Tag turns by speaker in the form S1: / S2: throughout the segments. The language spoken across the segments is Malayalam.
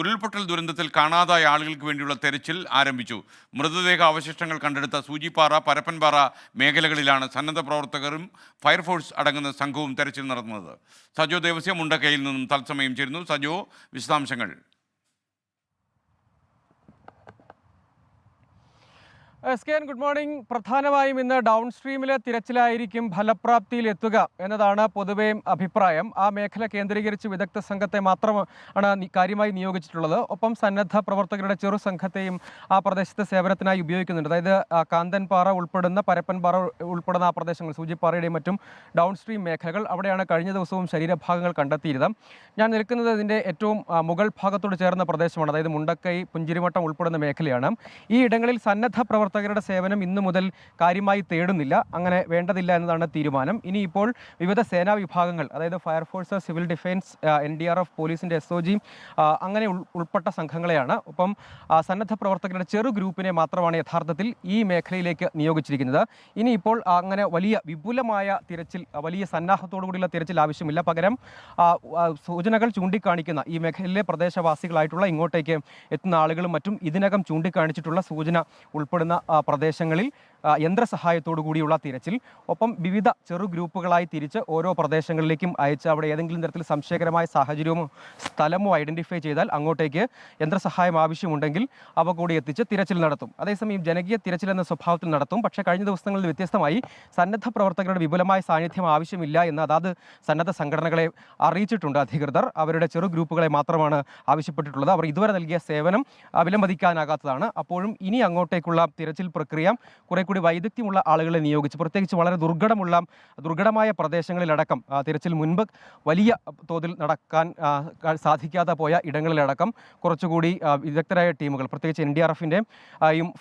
S1: ഉരുൾപൊട്ടൽ ദുരന്തത്തിൽ കാണാതായ ആളുകൾക്ക് വേണ്ടിയുള്ള തെരച്ചിൽ ആരംഭിച്ചു. മൃതദേഹ അവശിഷ്ടങ്ങൾ കണ്ടെടുത്ത സൂചിപ്പാറ, പരപ്പൻപാറ മേഖലകളിലാണ് സന്നദ്ധ പ്രവർത്തകരും ഫയർഫോഴ്സ് അടങ്ങുന്ന സംഘവും തെരച്ചിൽ നടത്തുന്നത്. സജോ ദേവസ്യ മുണ്ടക്കയിൽ നിന്നും തത്സമയം ചേരുന്നു. സജോ, വിശദാംശങ്ങൾ.
S2: എസ്കെൻ, ഗുഡ് മോർണിംഗ്. പ്രധാനമായും ഇന്ന് ഡൗൺ സ്ട്രീമിലെ തിരച്ചിലായിരിക്കും ഫലപ്രാപ്തിയിൽ എത്തുക എന്നതാണ് പൊതുവെ അഭിപ്രായം. ആ മേഖല കേന്ദ്രീകരിച്ച് വിദഗ്ധ സംഘത്തെ മാത്രമാണ് കാര്യമായി നിയോഗിച്ചിട്ടുള്ളത്. ഒപ്പം സന്നദ്ധ പ്രവർത്തകരുടെ ചെറു സംഘത്തെയും ആ പ്രദേശത്തെ സേവനത്തിനായി ഉപയോഗിക്കുന്നുണ്ട്. അതായത് കാന്തൻപാറ ഉൾപ്പെടുന്ന, പരപ്പൻപാറ ഉൾപ്പെടുന്ന ആ പ്രദേശങ്ങൾ, സൂചിപ്പാറയുടെയും മറ്റും ഡൗൺ സ്ട്രീം മേഖലകൾ, അവിടെയാണ് കഴിഞ്ഞ ദിവസവും ശരീരഭാഗങ്ങൾ കണ്ടെത്തിയിരുന്നത്. ഞാൻ നിൽക്കുന്നത് ഇതിൻ്റെ ഏറ്റവും മുകൾ ഭാഗത്തോട് ചേർന്ന പ്രദേശമാണ്. അതായത് മുണ്ടക്കൈ, പുഞ്ചിരിമട്ടം ഉൾപ്പെടുന്ന മേഖലയാണ്. ഈ ഇടങ്ങളിൽ സന്നദ്ധ പ്രവർത്തകരുടെ സേവനം ഇന്നു മുതൽ കാര്യമായി തേടുന്നില്ല, അങ്ങനെ വേണ്ടതില്ല എന്നതാണ് തീരുമാനം. ഇനിയിപ്പോൾ വിവിധ സേനാ വിഭാഗങ്ങൾ, അതായത് ഫയർഫോഴ്സ്, സിവിൽ ഡിഫൻസ്, NDRF, പോലീസിൻ്റെ SOG അങ്ങനെ ഉൾപ്പെട്ട സംഘങ്ങളെയാണ്, ഒപ്പം സന്നദ്ധ പ്രവർത്തകരുടെ ചെറു ഗ്രൂപ്പിനെ മാത്രമാണ് യഥാർത്ഥത്തിൽ ഈ മേഖലയിലേക്ക് നിയോഗിച്ചിരിക്കുന്നത്. ഇനിയിപ്പോൾ അങ്ങനെ വലിയ വിപുലമായ തിരച്ചിൽ, വലിയ സന്നാഹത്തോടു കൂടിയുള്ള തിരച്ചിൽ ആവശ്യമില്ല. പകരം സൂചനകൾ ചൂണ്ടിക്കാണിക്കുന്ന ഈ മേഖലയിലെ പ്രദേശവാസികളായിട്ടുള്ള ഇങ്ങോട്ടേക്ക് എത്തുന്ന ആളുകളും മറ്റും ഇതിനകം ചൂണ്ടിക്കാണിച്ചിട്ടുള്ള സൂചന ഉൾപ്പെടുന്ന പ്രദേശങ്ങളിൽ യന്ത്രസഹായത്തോടു കൂടിയുള്ള തിരച്ചിൽ, ഒപ്പം വിവിധ ചെറു ഗ്രൂപ്പുകളായി തിരിച്ച് ഓരോ പ്രദേശങ്ങളിലേക്കും അയച്ച് അവിടെ ഏതെങ്കിലും തരത്തിൽ സംശയകരമായ സാഹചര്യമോ സ്ഥലമോ ഐഡൻറ്റിഫൈ ചെയ്താൽ അങ്ങോട്ടേക്ക് യന്ത്രസഹായം ആവശ്യമുണ്ടെങ്കിൽ അവ കൂടി എത്തിച്ച് തിരച്ചിൽ നടത്തും. അതേസമയം ജനകീയ തിരച്ചിൽ എന്ന സ്വഭാവത്തിൽ നടത്തും. പക്ഷേ കഴിഞ്ഞ ദിവസങ്ങളിൽ വ്യത്യസ്തമായി സന്നദ്ധ പ്രവർത്തകരുടെ വിപുലമായ സാന്നിധ്യം ആവശ്യമില്ല എന്ന് അതാത് സന്നദ്ധ സംഘടനകളെ അറിയിച്ചിട്ടുണ്ട് അധികൃതർ. അവരുടെ ചെറു ഗ്രൂപ്പുകളെ മാത്രമാണ് ആവശ്യപ്പെട്ടിട്ടുള്ളത്. അവർ ഇതുവരെ നൽകിയ സേവനം വിലമതിക്കാനാകാത്തതാണ്. അപ്പോഴും ഇനി അങ്ങോട്ടേക്കുള്ള തിരച്ചിൽ പ്രക്രിയ കുറെ കൂടി വൈദഗ്ധ്യമുള്ള ആളുകളെ നിയോഗിച്ച്, പ്രത്യേകിച്ച് വളരെ ദുർഘടമായ പ്രദേശങ്ങളിലടക്കം, തിരച്ചിൽ മുൻപ് വലിയ തോതിൽ നടക്കാൻ സാധിക്കാതെ പോയ ഇടങ്ങളിലടക്കം കുറച്ചുകൂടി വിദഗ്ധരായ ടീമുകൾ, പ്രത്യേകിച്ച് NDRFിൻ്റെയും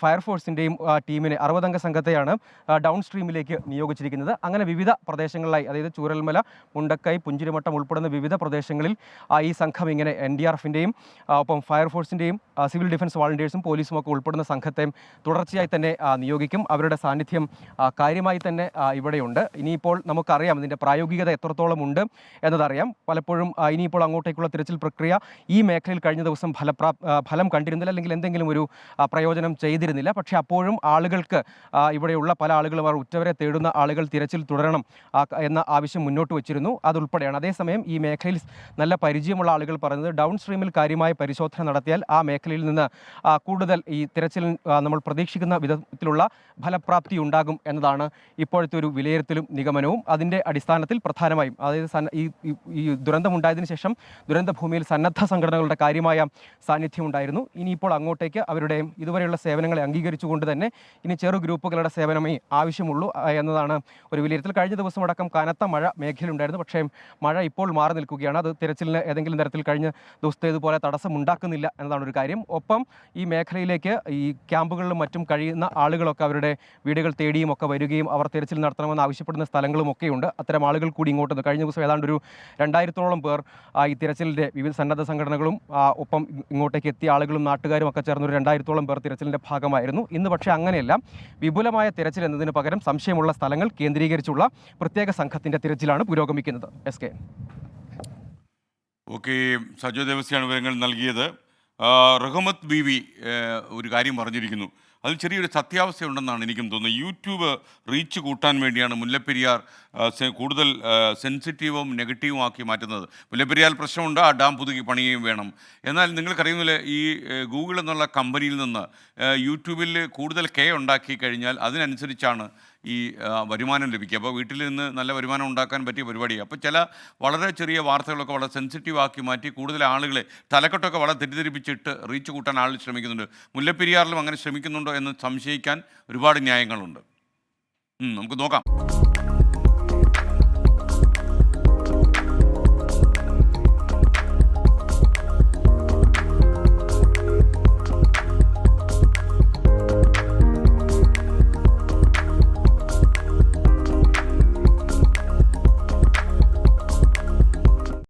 S2: ഫയർഫോഴ്സിൻ്റെയും ടീമിനെ, 60 അംഗ സംഘത്തെയാണ് ഡൗൺ സ്ട്രീമിലേക്ക് നിയോഗിച്ചിരിക്കുന്നത്. അങ്ങനെ വിവിധ പ്രദേശങ്ങളിലായി, അതായത് ചൂരൽമല, മുണ്ടക്കൈ, പുഞ്ചിരിമട്ടം ഉൾപ്പെടുന്ന വിവിധ പ്രദേശങ്ങളിൽ ഈ സംഘം ഇങ്ങനെ NDRFിൻ്റെയും ഒപ്പം ഫയർഫോഴ്സിൻ്റെയും സിവിൽ ഡിഫൻസ് വോളണ്ടിയേഴ്സും പോലീസും ഒക്കെ ഉൾപ്പെടുന്ന സംഘത്തെ തുടർച്ചയായി തന്നെ നിയോഗിക്കും. അവരുടെ സാന്നിധ്യം കാര്യമായി തന്നെ ഇവിടെയുണ്ട്. ഇനിയിപ്പോൾ നമുക്കറിയാം ഇതിൻ്റെ പ്രായോഗികത എത്രത്തോളം ഉണ്ട് എന്നതറിയാം. പലപ്പോഴും ഇനിയിപ്പോൾ അങ്ങോട്ടേക്കുള്ള തിരച്ചിൽ പ്രക്രിയ ഈ മേഖലയിൽ കഴിഞ്ഞ ദിവസം ഫലം കണ്ടിരുന്നില്ല, അല്ലെങ്കിൽ എന്തെങ്കിലും ഒരു പ്രയോജനം ചെയ്തിരുന്നില്ല. പക്ഷേ അപ്പോഴും ആളുകൾക്ക്, ഇവിടെയുള്ള പല ആളുകളും, അവർ ഉറ്റവരെ തേടുന്ന ആളുകൾ തിരച്ചിൽ തുടരണം എന്ന ആവശ്യം മുന്നോട്ട് വച്ചിരുന്നു. അതുൾപ്പെടെയാണ്. അതേസമയം ഈ മേഖലയിൽ നല്ല പരിചയമുള്ള ആളുകൾ പറയുന്നത്, ഡൗൺ സ്ട്രീമിൽ കാര്യമായ പരിശോധന നടത്തിയാൽ ആ മേഖലയിൽ നിന്ന് കൂടുതൽ ഈ തിരച്ചിൽ നമ്മൾ പ്രതീക്ഷിക്കുന്ന വിധത്തിലുള്ള ഫലപ്രാപ്തി ഉണ്ടാകും എന്നതാണ് ഇപ്പോഴത്തെ ഒരു വിലയിരുത്തലും നിഗമനവും. അതിൻ്റെ അടിസ്ഥാനത്തിൽ പ്രധാനമായും, അതായത് ഈ ദുരന്തമുണ്ടായതിനു ശേഷം ദുരന്ത ഭൂമിയിൽ സന്നദ്ധ സംഘടനകളുടെ കാര്യമായ സാന്നിധ്യം ഉണ്ടായിരുന്നു. ഇനിയിപ്പോൾ അങ്ങോട്ടേക്ക് അവരുടെ ഇതുവരെയുള്ള സേവനങ്ങളെ അംഗീകരിച്ചുകൊണ്ട് തന്നെ ഇനി ചെറു ഗ്രൂപ്പുകളുടെ സേവനമേ ആവശ്യമുള്ളൂ എന്നതാണ് ഒരു വിലയിരുത്തൽ. കഴിഞ്ഞ ദിവസം അടക്കം കനത്ത മഴ മേഖലയിലുണ്ടായിരുന്നു. പക്ഷേ മഴ ഇപ്പോൾ മാറി നിൽക്കുകയാണ്. അത് തിരച്ചിലിന് ഏതെങ്കിലും തരത്തിൽ കഴിഞ്ഞ ദിവസത്തേതുപോലെ തടസ്സമുണ്ടാക്കുന്നില്ല എന്നതാണ് ഒരു കാര്യം. ഒപ്പം ഈ മേഖലയിലേക്ക്, ഈ ക്യാമ്പുകളിലും മറ്റും കഴിയുന്ന ആളുകളൊക്കെ അവരുടെ വീടുകൾ തേടിയും ഒക്കെ വരികയും അവർ തിരച്ചിൽ നടത്തണമെന്ന് ആവശ്യപ്പെടുന്ന സ്ഥലങ്ങളും ഒക്കെയുണ്ട്. അത്തരം ആളുകൾ കൂടി ഇങ്ങോട്ട്, കഴിഞ്ഞ ദിവസം ഏതാണ്ട് ഒരു 2000-ഓളം പേർ ഈ തിരച്ചിലിൻ്റെ വിവിധ സന്നദ്ധ സംഘടനകളും ഒപ്പം ഇങ്ങോട്ടേക്ക് എത്തിയ ആളുകളും നാട്ടുകാരും ഒക്കെ ചേർന്ന് ഒരു 2000-ഓളം പേർ തിരച്ചിലിൻ്റെ ഭാഗമായിരുന്നു. ഇന്ന് പക്ഷേ അങ്ങനെയല്ല. വിപുലമായ തിരച്ചിൽ എന്നതിന് പകരം സംശയമുള്ള സ്ഥലങ്ങൾ കേന്ദ്രീകരിച്ചുള്ള പ്രത്യേക സംഘത്തിൻ്റെ തിരച്ചിലാണ് പുരോഗമിക്കുന്നത്. SK.
S1: ഓക്കെ, സജോ ദേവസ്യാണ് വിവരങ്ങൾ നൽകിയത്. റഹ്മത്ത് ബീവി ഒരു കാര്യം പറഞ്ഞിരിക്കുന്നു, അതിൽ ചെറിയൊരു സത്യാവസ്ഥയുണ്ടെന്നാണ് എനിക്കും തോന്നുന്നത്. യൂട്യൂബ് റീച്ച് കൂട്ടാൻ വേണ്ടിയാണ് മുല്ലപ്പെരിയാർ കൂടുതൽ സെൻസിറ്റീവും നെഗറ്റീവും ആക്കി മാറ്റുന്നത്. മുല്ലപ്പെരിയാർ പ്രശ്നമുണ്ട്, ആ ഡാം പുതുക്കി പണിയുകയും വേണം. എന്നാൽ നിങ്ങൾക്കറിയുന്നില്ല, ഈ ഗൂഗിൾ എന്നുള്ള കമ്പനിയിൽ നിന്ന് യൂട്യൂബിൽ കൂടുതൽ ഉണ്ടാക്കി കഴിഞ്ഞാൽ അതിനനുസരിച്ചാണ് ഈ വരുമാനം ലഭിക്കുക. അപ്പോൾ വീട്ടിൽ നിന്ന് നല്ല വരുമാനം ഉണ്ടാക്കാൻ പറ്റിയ പരിപാടിയാണ്. അപ്പോൾ ചില വളരെ ചെറിയ വാർത്തകളൊക്കെ വളരെ സെൻസിറ്റീവ് ആക്കി മാറ്റി കൂടുതൽ ആളുകളെ തലക്കെട്ടൊക്കെ വളരെ തെറ്റിദ്ധരിപ്പിച്ചിട്ട് റീച്ച് കൂട്ടാൻ ആളുകൾ ശ്രമിക്കുന്നുണ്ട്. മുല്ലപ്പെരിയാറിലും അങ്ങനെ ശ്രമിക്കുന്നുണ്ടോ എന്ന് സംശയിക്കാൻ ഒരുപാട് ന്യായങ്ങളുണ്ട്. നമുക്ക് നോക്കാം.